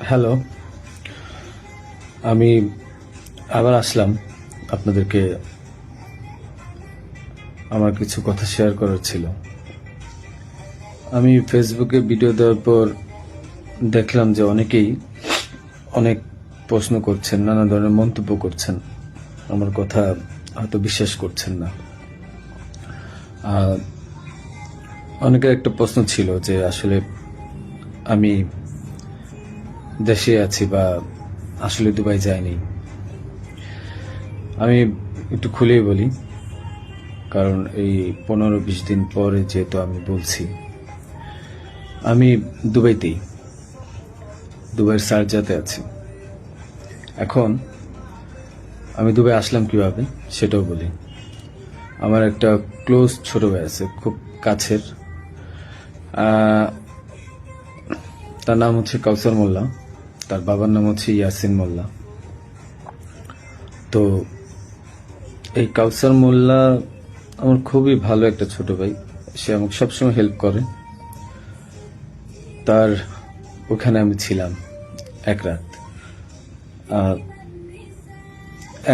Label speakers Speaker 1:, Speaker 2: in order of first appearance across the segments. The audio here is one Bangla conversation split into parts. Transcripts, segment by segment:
Speaker 1: হ্যালো, আমি আবার আসলাম আপনাদেরকে আমার কিছু কথা শেয়ার করার ছিল। আমি ফেসবুকে ভিডিও দেওয়ার পর দেখলাম যে অনেকেই অনেক প্রশ্ন করছেন, নানা ধরনের মন্তব্য করছেন, আমার কথা হয়তো বিশ্বাস করছেন না। অনেকের একটা প্রশ্ন ছিল যে আসলে আমি দেশে আছি বা আসলে দুবাই যাইনি। আমি একটু খুলেই বলি, কারণ এই 15-20 দিন পরে যেহেতু আমি বলছি, আমি দুবাইয়ের শারজাতে আছি। এখন আমি দুবাই আসলাম কিভাবে সেটাও বলি। আমার একটা ক্লোজ ছোট ভাই আছে, খুব কাছের। তার নাম হচ্ছে কাউসার মোল্লা, তার বাবার নাম হচ্ছে ইয়াসিন মোল্লা। তো এই কাউসার মোল্লা আমার খুবই ভালো একটা ছোট ভাই, সে আমাকে সবসময় হেল্প করে। তার ওখানে আমি ছিলাম এক রাত।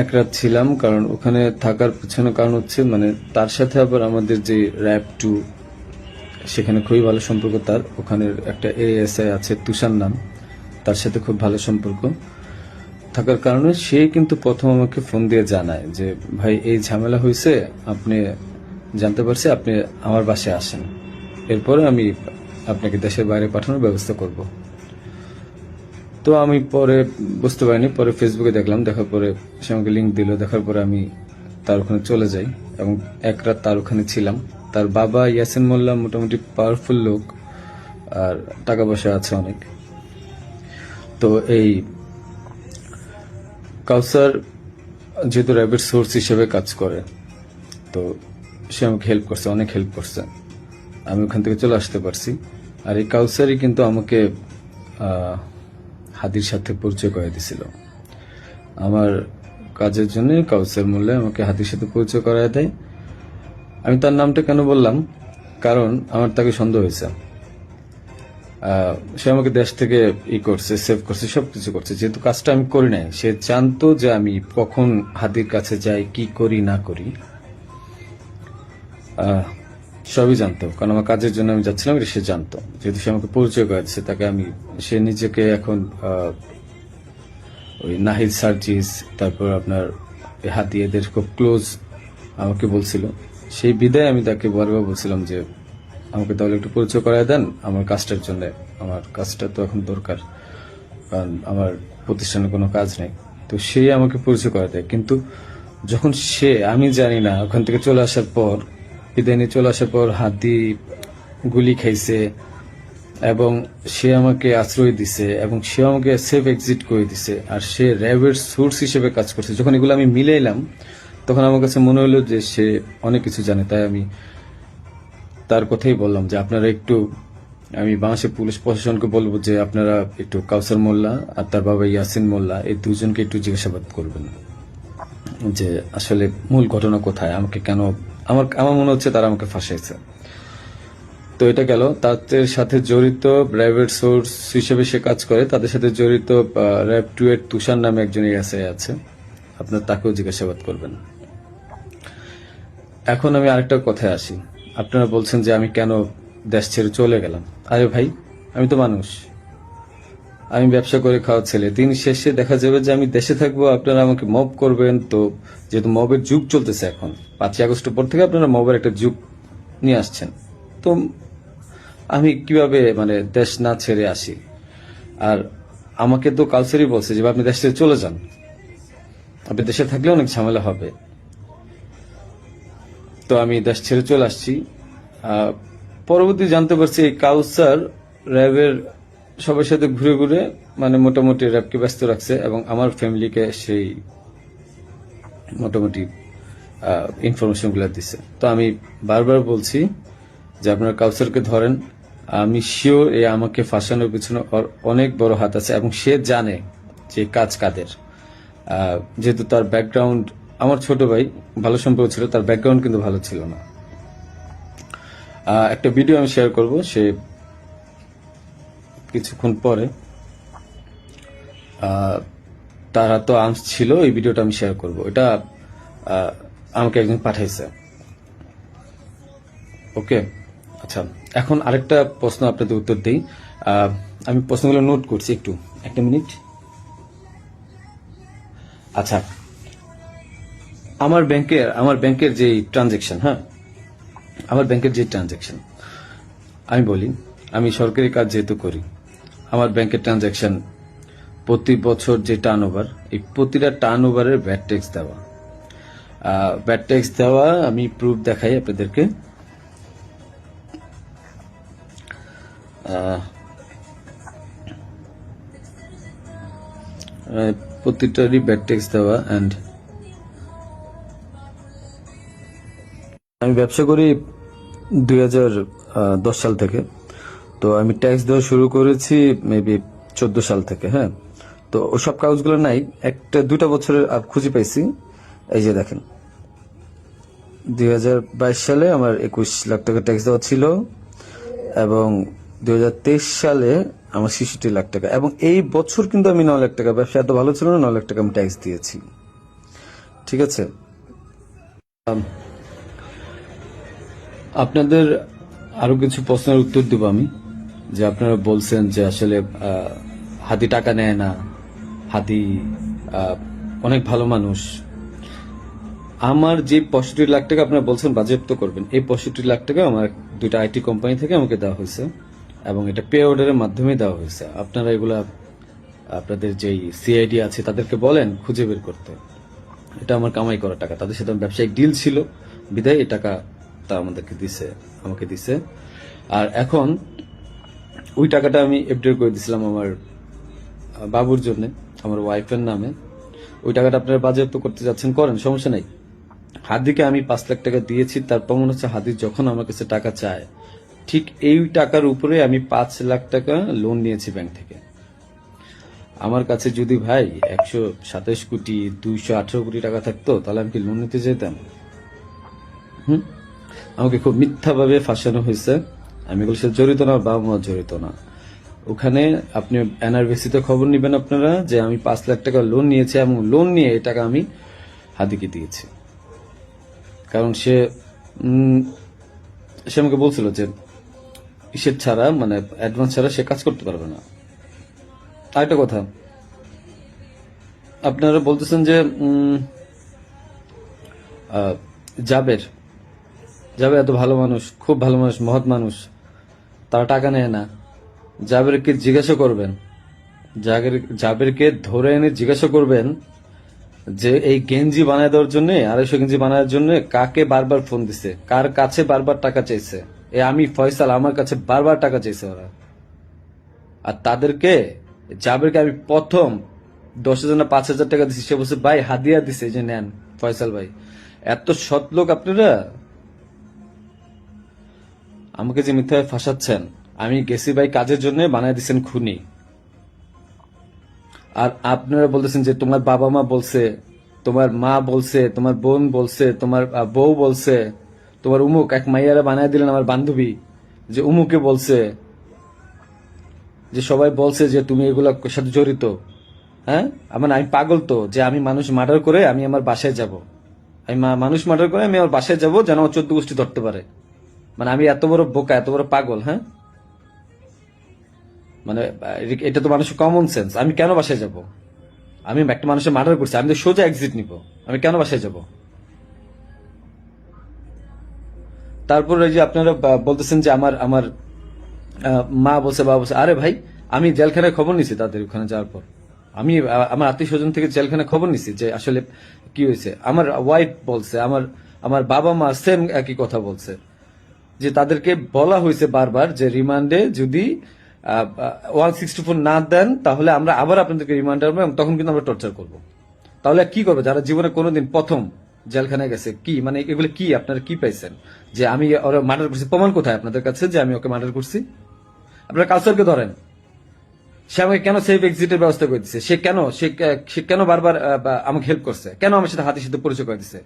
Speaker 1: এক রাত ছিলাম, কারণ ওখানে থাকার পিছনে কারণ হচ্ছে মানে তার সাথে আবার আমাদের যে র্যাব 2, সেখানে খুবই ভালো সম্পর্ক। তার ওখানের একটা এএসআই আছে তুষার নাম, তার সাথে খুব ভালো সম্পর্ক থাকার কারণে সে কিন্তু প্রথম আমাকে ফোন দিয়ে জানায় যে ভাই এই ঝামেলা হয়েছে, আপনি জানতে পারছি, আপনি আমার বাসায় আসেন, এরপরে আমি আপনাকে দেশের বাইরে পাঠানোর ব্যবস্থা করব। তো আমি পরে বুঝতে পারিনি, পরে ফেসবুকে দেখলাম, দেখার পরে সে আমাকে লিঙ্ক দিল, দেখার পরে আমি তার ওখানে চলে যাই এবং এক রাত তার ওখানে ছিলাম। তার বাবা ইয়াসিন মোল্লা মোটামুটি পাওয়ারফুল লোক, আর টাকা পয়সা আছে অনেক। তো এই কাউসার যেহেতু র্যাবের সোর্স হিসেবে কাজ করে, তো সে আমাকে হেল্প করছে, অনেক হেল্প করছে, আমি ওখান থেকে চলে আসতে পারছি। আর এই কাউসারই কিন্তু আমাকে হাদির সাথে পরিচয় করে দিছিল। আমার কাজের জন্য কাউসার মোল্লা আমাকে হাদির সাথে পরিচয় করায় দেয়। আমি তার নামটা কেন বললাম, কারণ আমার তাকে সন্দেহ হয়েছে। সে আমাকে দেশ থেকে করছে, সেভ করছে, সবকিছু করছে। যেহেতু কাজটা আমি করি নাই, সে জানতো যে আমি কখন হাদির কাছে যাই, কি করি না করি, সবই জানতো। কারণ আমার কাজের জন্য আমি যাচ্ছিলাম, এটা সে জানতো। যেহেতু সে আমাকে পরিচয় করে দিচ্ছে, তাকে আমি, সে নিজেকে এখন ওই নাহিদ সার্জিস, তারপর আপনার হাদি, এদের খুব ক্লোজ আমাকে বলছিল। সেই বিদায় আমি তাকে বারবার বলছিলাম যে আমাকে তাহলে একটু পরিচয় করায় দেন আমার কাজটার জন্য, আমার কাজটা তো এখন দরকার, কারণ আমার প্রতিষ্ঠানে কোনো কাজ নেই। তো সে আমাকে পরিচয় করায় দেয়, কিন্তু যখন সে, আমি জানি না, ওখান থেকে চলে আসার পর, বিদায় নিয়ে চলে আসার পর হাদি গুলি খাইছে এবং সে আমাকে আশ্রয় দিছে এবং সে আমাকে সেফ এক্সিট করে দিছে। আর সে র্যাবের সোর্স হিসেবে কাজ করছে। যখন এগুলো আমি মিলাইলাম, তখন আমার কাছে মনে হলো যে সে অনেক কিছু জানে। তাই আমি তার কথাই বললাম যে আপনারা একটু, আমি বাংলাদেশের পুলিশ প্রশাসনকে বলবো যে আপনারা একটু কাউসার মোল্লা আর তার বাবা ইয়াসিন মোল্লা, এই দুজনকে একটু জিজ্ঞাসাবাদ করবেন যে আসলে মূল ঘটনা কোথায়, আমাকে কেন, আমার মনে হচ্ছে তারা আমাকে ফাঁসাইছে। তো এটা গেল। তাদের সাথে জড়িত র্যাবের সোর্স হিসেবে সে কাজ করে, তাদের সাথে জড়িত র্যাব 2 এর তুষার নামে একজন এসআই আছে, আপনার তাকেও জিজ্ঞাসাবাদ করবেন। এখন আমি আরেকটা কথায় আসি। আপনারা বলছেন যে আমি কেন দেশ ছেড়ে চলে গেলাম। আরে ভাই, আমি তো মানুষ, আমি ব্যবসা করে খাওয়া ছেলে। দিন শেষে দেখা যাবে যে আমি দেশে থাকবো, আপনারা আমাকে মব করবেন। তো যেহেতু মবের যুগ চলতেছে এখন, 5ই আগস্টের পর থেকে আপনারা মবের একটা যুগ নিয়ে আসছেন, তো আমি কিভাবে মানে দেশ না ছেড়ে আসি? আর আমাকে তো কালচারই বলছে যে আপনি দেশ ছেড়ে চলে যান, আপনি দেশে থাকলে অনেক ঝামেলা হবে। তো আমি দেশ ছেড়ে চলে আসছি। পরবর্তী জানতে পারছি এই কাউসার র্যাবের সবার সাথে ঘুরে ঘুরে মানে মোটামুটি র্যাবকে ব্যস্ত রাখছে এবং আমার ফ্যামিলিকে সেই মোটামুটি ইনফরমেশন গুলো দিচ্ছে। তো আমি বারবার বলছি যে আপনারা কাউসারকে ধরেন। আমি শিওর এ আমাকে ফাঁসানোর পিছনে অনেক বড় হাত আছে এবং সে জানে যে কাজ কাদের। যেহেতু তার ব্যাকগ্রাউন্ড, আমার ছোট ভাই ভালো সম্পর্ক ছিল, তার ব্যাকগ্রাউন্ড কিন্তু ভালো ছিল না। একটা ভিডিও আমি শেয়ার করব, সে কিছুক্ষণ পরে আহ, তারা তো আর্মস ছিল, এই ভিডিওটা আমি শেয়ার করব। এটা আহ, আমাকে একজন পাঠাইছে। ওকে, আচ্ছা, এখন আরেকটা প্রশ্ন আপনাদের উত্তর দিই। আমি প্রশ্নগুলো নোট করছি, একটু একটা মিনিট। আচ্ছা, আমার ব্যাংকের যে ট্রানজেকশন, হ্যাঁ, আমার ব্যাংকের যে ট্রানজেকশন আমি বলি, আমি সরকারি কাজ যেহেতু করি, আমার ব্যাংকের ট্রানজেকশন প্রতি বছর যে টার্নওভার, এই প্রতিটা টার্নওভারের ভ্যাট ট্যাক্স দেওয়া, আমি প্রুফ দেখাই আপনাদেরকে। আহ, প্রতিটারই ভ্যাট ট্যাক্স দেওয়া। অ্যান্ড আমি ব্যবসা করি 2010 সাল থেকে। তো আমি ট্যাক্স দেওয়া শুরু করেছি মেবি 14 সাল থেকে, হ্যাঁ। তো ওসব কাগজগুলো নাই, একটা দুইটা বছরের খুঁজে পাইছি। এই যে দেখেন, 2022 সালে আমার 21 লাখ টাকা ট্যাক্স দেওয়া ছিল, এবং 2023 সালে আমার 66 লাখ টাকা, এবং এই বছর কিন্তু আমি 9 লাখ টাকা, ব্যবসা এত ভালো ছিল না, 9 লাখ টাকা আমি ট্যাক্স দিয়েছি। ঠিক আছে, আপনাদের আরো কিছু প্রশ্নের উত্তর দেব আমি। যে আপনারা বলছেন যে আসলে হাদি টাকা নেয় না, হাদি অনেক ভালো মানুষ। আমার যে 65 লাখ টাকা আপনারা বলছেন বাজেয়াপ্ত করবেন, এই 65 লাখ টাকা আমার দুইটা আইটি কোম্পানি থেকে আমাকে দেওয়া হয়েছে, এবং এটা পে অর্ডারের মাধ্যমে দেওয়া হয়েছে। আপনারা এগুলা আপনাদের যেই সিআইডি আছে তাদেরকে বলেন খুঁজে বের করতে। এটা আমার কামাই করা টাকা, তাদের সাথে আমার ব্যবসায়িক ডিল ছিল, বিদায় এই টাকা তা আমাকে দিছে। আর এখন ওই টাকাটা আমি এফডিআর করে দিছিলাম আমার বাবুর জন্য, আমার ওয়াইফের নামে। ওই টাকাটা আপনারা বাজেয়াপ্ত করতে যাচ্ছেন, করেন, সমস্যা নাই। হাদিকে আমি 5 লাখ টাকা দিয়েছি, তার প্রমাণ হচ্ছে হাদি যখন আমার কাছে টাকা চায়, ঠিক এই টাকার উপরে আমি 5 লাখ টাকা লোন নিয়েছি ব্যাংক থেকে। আমার কাছে যদি ভাই 127,218,কোটি টাকা থাকতো, তাহলে আমি কি লোন নিতে যেতাম? আমাকে খুব মিথ্যাভাবে ফাঁসানো হয়েছে। আমি এগুলোর সাথে জড়িত না, বাবা মা জড়িত না। ওখানে আপনি এনআরবিসিতে খবর নিবেন আপনারা, যে আমি 5 লাখ টাকা লোন নিয়েছি, এবং লোন নিয়ে এই টাকা আমি হাদিকে দিয়েছি। কারণ সে আমাকে বলছিল যে ইসের ছাড়া, মানে অ্যাডভান্স ছাড়া সে কাজ করতে পারবে না। আরেকটা কথা, আপনারা বলতেছেন যে জাবের জাবের এত ভালো মানুষ, খুব ভালো মানুষ, মহৎ মানুষ, তারা টাকা নেয় না। জাবেরকে জিজ্ঞাসা করবেন, জাবেরকে ধরে এনে জিজ্ঞাসা করবেন যে এই গেঞ্জি বানায় দেওয়ার জন্য, 250 গেঞ্জি বানানোর জন্য কাকে বারবার ফোন দিছে, কার কাছে বারবার টাকা চাইছে। আমি ফয়সাল, আমার কাছে বারবার টাকা চাইছে ওরা। আর তাদেরকে, জাবেরকে আমি প্রথম 10,000 না 5,000 টাকা দিছি, সে বলছে ভাই হাদিয়া দিছে, যে নেন ফয়সাল ভাই। এত সৎ লোক আপনারা। আমাকে যে মিথ্যায় ফাঁসাচ্ছেন, আমি গেছি ভাই কাজের জন্য, বানায় দিচ্ছেন খুনি। আর আপনারা বলতেছেন যে তোমার বাবা মা বলছে, তোমার মা বলছে, তোমার বোন বলছে, তোমার বউ বলছে, তোমার উমুক এক মাইয়ারা বানায় দিলেন আমার বান্ধবী, যে উমুকে বলছে, যে সবাই বলছে যে তুমি এগুলোর সাথে জড়িত। হ্যাঁ, আমি পাগল তো, যে আমি মানুষ মার্ডার করে আমি আমার বাসায় যাব, আমি মানুষ মার্ডার করে আমি আমার বাসায় যাব, যেন আমার 14 গোষ্ঠী ধরতে পারে। মানে আমি এত বড় বোকা, এত বড় পাগল? হ্যাঁ, মানে এটা তো মানুষের কমন সেন্স। আমি কেন বাসায় যাব? আমি একটা মানুষের মার্ডার করছি, আমি তো সোজা এক্সিট নিব, আমি কেন বাসায় যাব? তারপর এই যে আপনারা বলতেছেন যে আমার আমার মা বলছে, বাবা বলছে। আরে ভাই, আমি জেলখানায় খবর নিছি তাদের ওখানে যাওয়ার পর। আমি আমার আত্মীয় স্বজন থেকে জেলখানায় খবর নিছি যে আসলে কি হয়েছে। আমার ওয়াইফ বলছে, আমার আমার বাবা মা সেম একই কথা বলছে, যে তাদেরকে বলা হয়েছে বারবার যে রিমান্ডে যদি 164 না দেন, তাহলে আমরা আবার আপনাদেরকে রিমান্ড আনবো, এবং তখন কিন্তু আমরা টর্চার করব। তাহলে কি করবে যারা জীবনে কোনোদিন প্রথম জেলখানায় গেছে? কি মানে এগুলো কি আপনারা কি পাইছেন? যে আমি ওরা মার্ডার করছি, প্রমাণ কোথায় আপনাদের কাছে যে আমি ওকে মার্ডার করছি? আপনারা কালচারকে ধরেন। সে আমাকে কেন সেফ এক্সিটের ব্যবস্থা করে দিচ্ছে? সে কেন বারবার আমাকে হেল্প করছে? কেন আমার সাথে হাতের সাথে পরিচয় করে দিচ্ছে?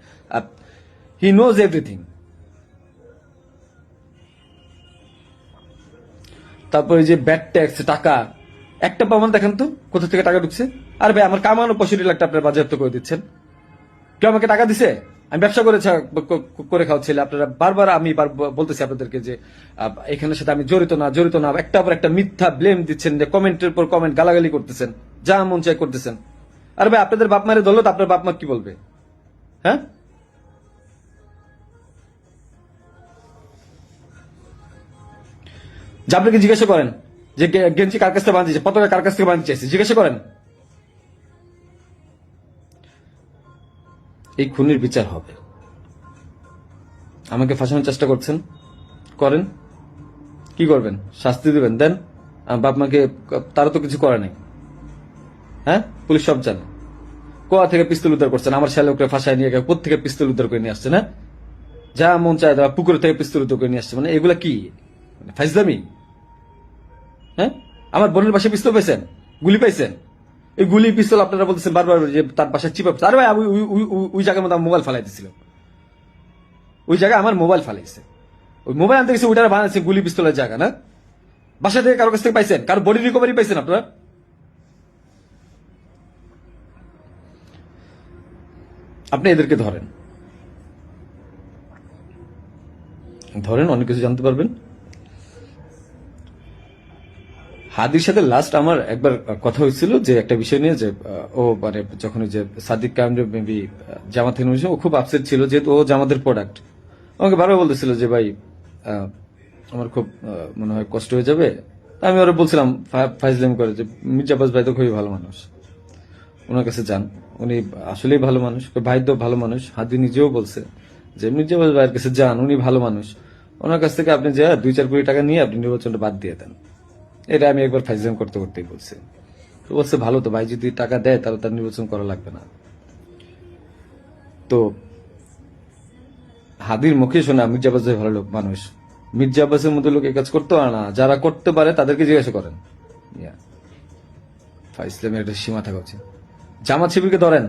Speaker 1: He knows everything. তারপরে যে ব্যাড ট্যাক্স টাকা, একটা প্রমাণ দেখান তো কোথা থেকে টাকা ঢুকছে। আর ভাই আমার কামানো 65 লাখ টাকা আপনার বাজেয়াপ্ত করে দিচ্ছেন। কেউ আমাকে টাকা দিছে? আমি ব্যবসা করে খাওয়াচ্ছিল। আপনারা বারবার আমি বলতেছি আপনাদেরকে যে এখানের সাথে আমি জড়িত না, একটা পর একটা মিথ্যা ব্লেম দিচ্ছেন, যে কমেন্টের পর কমেন্ট গালাগালি করতেছেন, যা মন চাই করতেছেন। আর ভাই আপনাদের বাপ মায়ের ধরলো তো আপনার বাপ মা কি বলবে? হ্যাঁ, যে আপনাকে জিজ্ঞাসা করেন যে গেঞ্জি কার কাছ থেকে বাঁধিয়েছে, পতাকা কার কাছ থেকে বাঁধতে চাইছে, জিজ্ঞাসা করেন। এই খুনির বিচার হবে। আমাকে ফাঁসানোর চেষ্টা করছেন, করেন, কি করবেন? শাস্তি দিবেন, দেন। আমার বাপ মাকে তারা তো কিছু করে নাই। হ্যাঁ, পুলিশ সব জানে। কোয়া থেকে পিস্তল উদ্ধার করছেন, আমার শ্যালককে ফাঁসায় নিয়ে গিয়ে কোথা পিস্তল উদ্ধার করে নিয়ে আসছে না? যা মন চায় পুকুর থেকে পিস্তল উদ্ধার করে নিয়ে আসছে, মানে এগুলা কি ফাইজলামি? হ্যাঁ, আমার বোনের বাসায় পিস্তল পাইছেন, গুলি পাইছেন। এই গুলি পিস্তল আপনারা বলতেছেন বারবার যে তার বাসায় চিপা। আরে ভাই ওই জায়গার মধ্যে মোবাইল ফালাই দিছিল, ওই জায়গায় আমার মোবাইল ফালাইছে। ওই মোবাইল আনতে গেছে, ওইটা বানাইছে গুলি পিস্তলের জায়গা না? বাসা থেকে কারো কাছ থেকে পাইছেন? কারো বডি রিকভারি পাইছেন আপনারা? আপনি এদেরকে ধরেন, অনেক কিছু জানতে পারবেন। হাদির সাথে লাস্ট আমার একবার কথা হয়েছিল যে একটা বিষয় নিয়ে, যে ও মানে যখন ওই যে সাদিক কামরে মেবি জামাত থেকে নিয়েছে, ও খুব আপসেট ছিল যেহেতু ও জামাতের প্রোডাক্ট। আমাকে বারবার বলতেছিল যে ভাই আমার খুব মনে হয় কষ্ট হয়ে যাবে। আমি ওরা বলছিলাম ফাইজলাম করে যে মির্জা আব্বাস ভাই তো খুবই ভালো মানুষ, ওনার কাছে যান, উনি আসলেই ভালো মানুষ। ভাই তো ভালো মানুষ, হাদি নিজেও বলছে যে মির্জা আব্বাস ভাইয়ের কাছে যান, উনি ভালো মানুষ। ওনার কাছ থেকে আপনি যা 2-4 কোটি টাকা নিয়ে আপনি নির্বাচনটা বাদ দিয়ে দেন। এটা আমি একবার ফাইজলাম করতেই বলছি। তো বলছে ভালো, তো ভাই যদি টাকা দেয় তাহলে তার নির্বাচন করা লাগবে না। তো হাদির মুখে শোনা মির্জা আব্বাস ভাই ভালো লোক মানুষ, মির্জা আব্বাসের মতো লোক এই কাজ করতে পারে না। যারা করতে পারে তাদেরকে জিজ্ঞাসা করেন। ফাইজলামের একটা সীমা থাকা উচিত। জামাত শিবিরকে ধরেন,